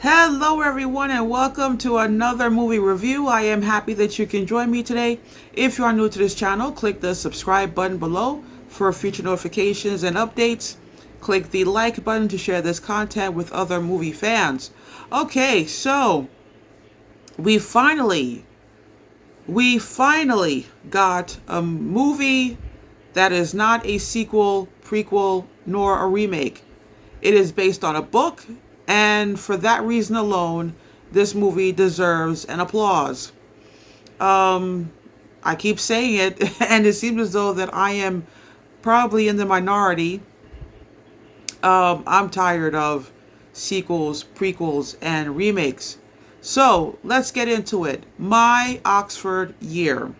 Hello, everyone, and welcome to another movie review. I am happy that you can join me today. If you are new to this channel, click the subscribe button below for future notifications and updates. Click the like button to share this content with other movie fans. Okay, so we finally got a movie that is not a sequel, prequel, nor a remake. It is based on a book, and for that reason alone, this movie deserves an applause. I keep saying it, and it seems as though that I am probably in the minority. I'm tired of sequels, prequels, and remakes. So let's get into it. My Oxford Year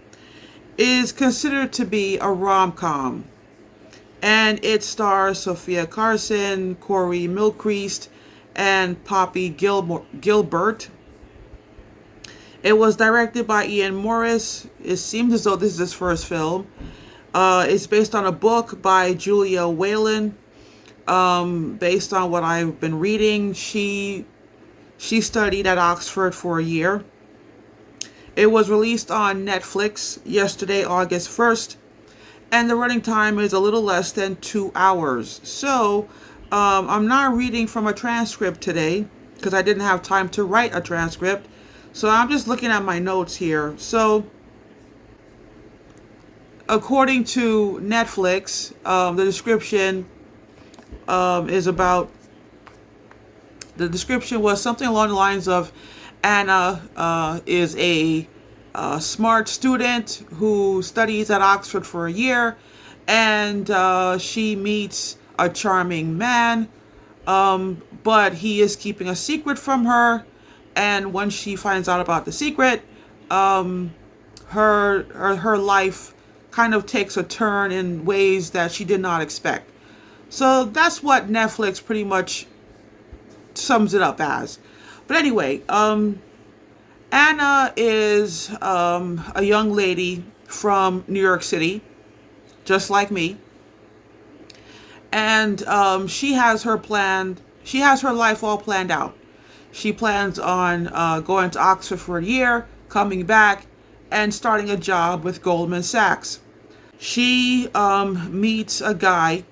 is considered to be a rom-com, and it stars Sophia Carson, Corey Milcreast, and Poppy Gilbert. It was directed by Ian Morris. It seems as though this is his first film. It's based on a book by Julia Whelan. Based on what I've been reading, she studied at Oxford for a year. It was released on Netflix yesterday, August 1st, and the running time is a little less than 2 hours. So, I'm not reading from a transcript today because I didn't have time to write a transcript. So I'm just looking at my notes here. So, according to Netflix, the description the description was something along the lines of Anna is a smart student who studies at Oxford for a year, and she meets a charming man, but he is keeping a secret from her. And when she finds out about the secret, her life kind of takes a turn in ways that she did not expect. So that's what Netflix pretty much sums it up as. But anyway, Anna is a young lady from New York City, just like me. And she has her life all planned out. She plans on going to Oxford for a year, coming back, and starting a job with Goldman Sachs. She meets a guy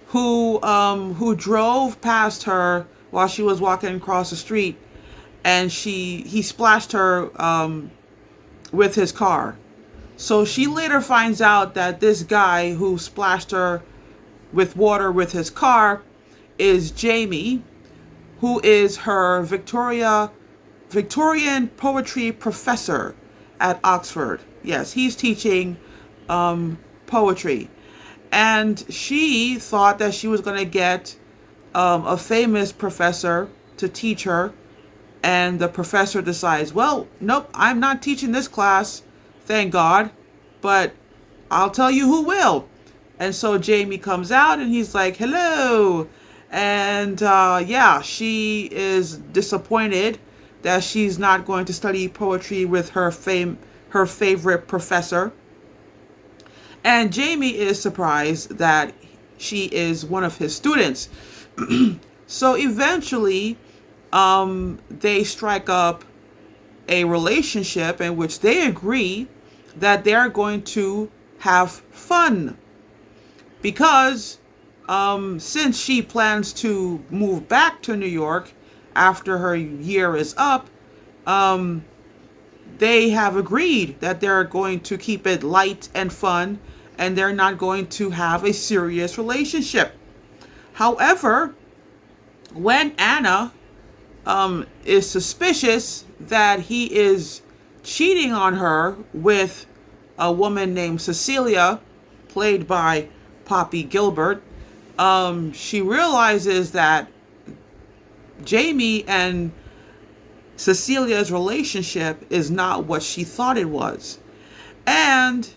who drove past her while she was walking across the street, and he splashed her with his car. So she later finds out that this guy who splashed her with water with his car is Jamie, who is her Victorian poetry professor at Oxford. Yes, he's teaching poetry. And she thought that she was going to get a famous professor to teach her. And the professor decides, well, nope, I'm not teaching this class, thank God, but I'll tell you who will. And so Jamie comes out and he's like, hello. And she is disappointed that she's not going to study poetry with her favorite professor. And Jamie is surprised that she is one of his students. So eventually, they strike up a relationship in which they agree that they're going to have fun. Because since she plans to move back to New York after her year is up, they have agreed that they're going to keep it light and fun, and they're not going to have a serious relationship. However, when Anna is suspicious that he is cheating on her with a woman named Cecilia, played by Poppy Gilbert, she realizes that Jamie and Cecilia's relationship is not what she thought it was. And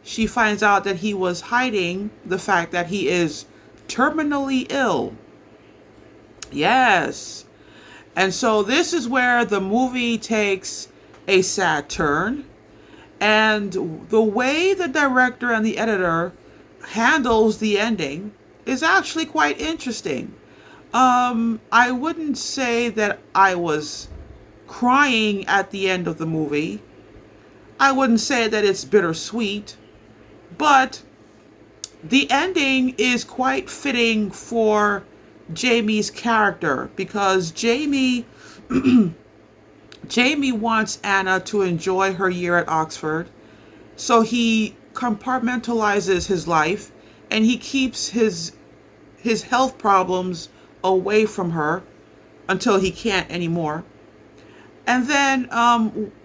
she finds out that he was hiding the fact that he is terminally ill. Yes. And so this is where the movie takes a sad turn. And the way the director and the editor handles the ending is actually quite interesting. I wouldn't say that I was crying at the end of the movie. I wouldn't say that it's bittersweet, but the ending is quite fitting for Jamie's character because Jamie wants Anna to enjoy her year at Oxford. So he compartmentalizes his life and he keeps his health problems away from her until he can't anymore. And then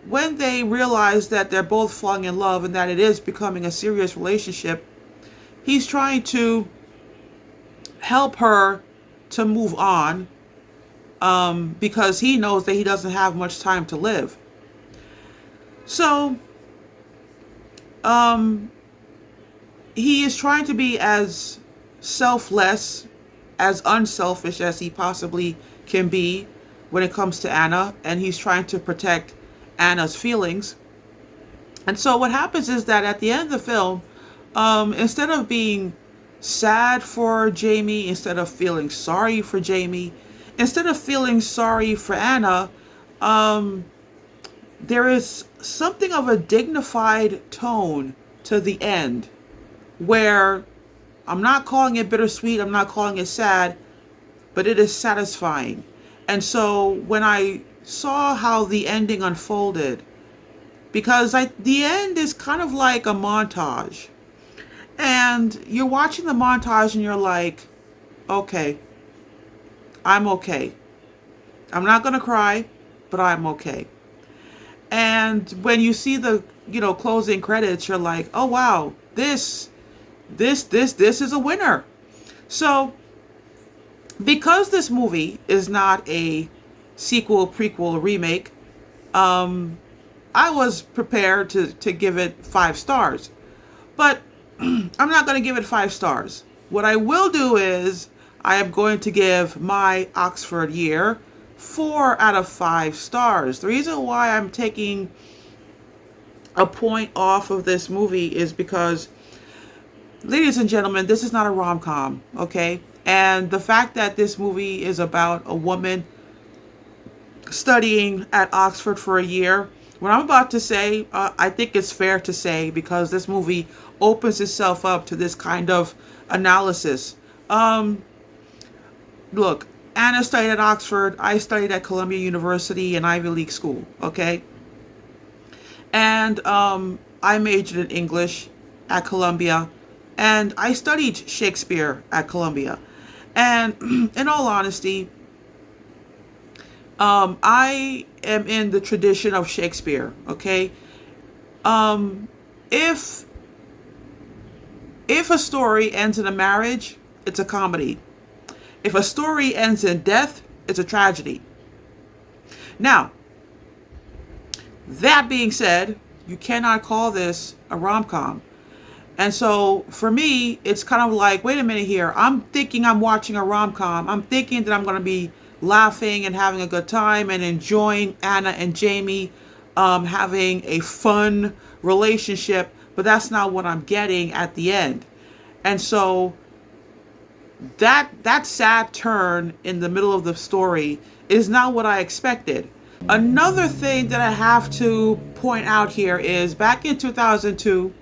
when they realize that they're both falling in love and that it is becoming a serious relationship, he's trying to help her to move on because he knows that he doesn't have much time to live. So he is trying to be as selfless, as unselfish as he possibly can be when it comes to Anna, and he's trying to protect Anna's feelings. And so what happens is that at the end of the film, instead of being sad for Jamie, instead of feeling sorry for Jamie, instead of feeling sorry for Anna, there is something of a dignified tone to the end where I'm not calling it bittersweet, I'm not calling it sad, but it is satisfying. And so when I saw how the ending unfolded, because the end is kind of like a montage, and you're watching the montage and you're like, okay, I'm okay. I'm not going to cry, but I'm okay. And when you see the, closing credits, you're like, oh wow, this is a winner. So because this movie is not a sequel, prequel, remake, I was prepared to give it 5 stars. But I'm not going to give it 5 stars. What I will do is I am going to give my Oxford year 4 out of 5 stars. The reason why I'm taking a point off of this movie is because, ladies and gentlemen, this is not a rom-com, okay? And the fact that this movie is about a woman studying at Oxford for a year, what I'm about to say, I think it's fair to say because this movie opens itself up to this kind of analysis. Look, Anna studied at Oxford. I studied at Columbia University, an Ivy League school, okay? And I majored in English at Columbia, and I studied Shakespeare at Columbia. And in all honesty, I am in the tradition of Shakespeare, okay? If a story ends in a marriage, it's a comedy. If a story ends in death, it's a tragedy. Now, that being said, you cannot call this a rom-com. And so for me, it's kind of like, wait a minute here. I'm thinking I'm watching a rom-com. I'm thinking that I'm going to be laughing and having a good time and enjoying Anna and Jamie having a fun relationship. But that's not what I'm getting at the end. And so that sad turn in the middle of the story is not what I expected. Another thing that I have to point out here is back in 2002,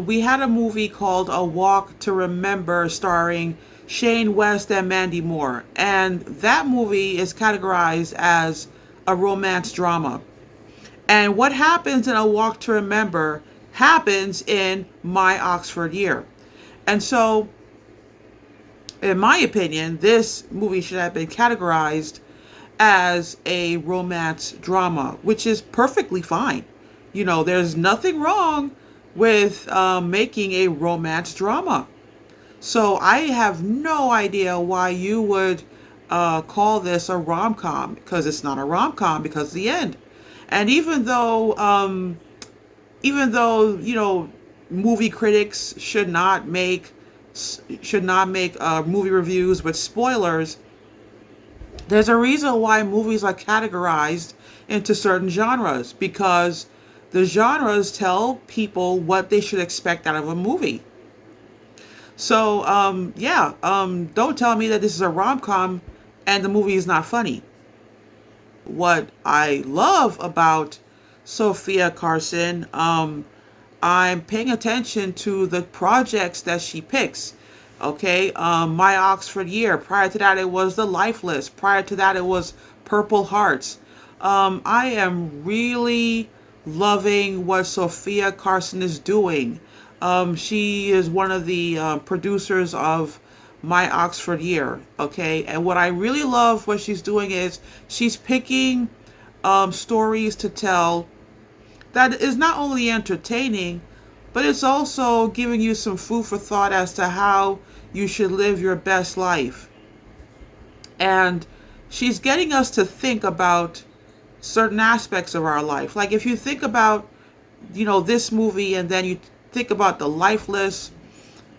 we had a movie called A Walk to Remember starring Shane West and Mandy Moore. And that movie is categorized as a romance drama. And what happens in A Walk to Remember happens in My Oxford Year. And so, in my opinion, this movie should have been categorized as a romance drama, which is perfectly fine. There's nothing wrong with making a romance drama. So I have no idea why you would call this a rom-com, because it's not a rom-com because of the end. And even though movie critics should not make movie reviews with spoilers, there's a reason why movies are categorized into certain genres, because the genres tell people what they should expect out of a movie. So yeah, don't tell me that this is a rom-com and the movie is not funny. What I love about Sophia Carson, I'm paying attention to the projects that she picks. Okay, My Oxford Year. Prior to that, it was The Lifeless. Prior to that, it was Purple Hearts. I am really loving what Sophia Carson is doing. She is one of the producers of My Oxford Year. Okay, and what I really love what she's doing is she's picking stories to tell that is not only entertaining, but it's also giving you some food for thought as to how you should live your best life. And she's getting us to think about certain aspects of our life. Like if you think about, this movie and then you think about The Lifeless,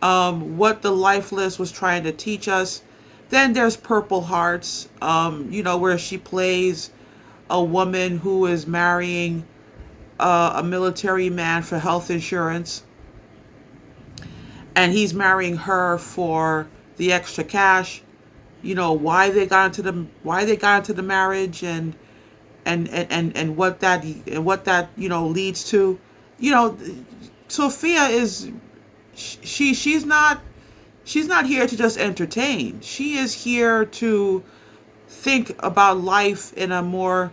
what The Lifeless was trying to teach us. Then there's Purple Hearts, where she plays a woman who is marrying a military man for health insurance, and he's marrying her for the extra cash. Why they got into the marriage, and what that leads to. You know, Sophia is she's not here to just entertain. She is here to think about life in a more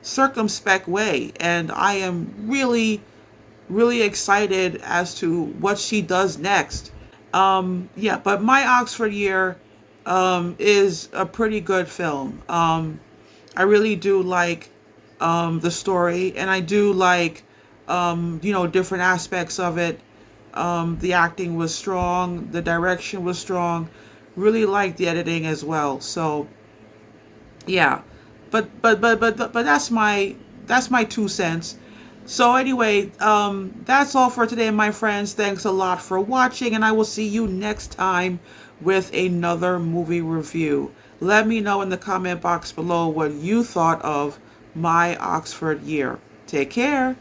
circumspect way, and I am really, really excited as to what she does next. Yeah, but My Oxford Year is a pretty good film. I really do like the story, and I do like different aspects of it. The acting was strong, the direction was strong. Really liked the editing as well. So yeah, but that's my 2 cents. So anyway, that's all for today, my friends. Thanks a lot for watching, and I will see you next time with another movie review. Let me know in the comment box below what you thought of My Oxford Year. Take care.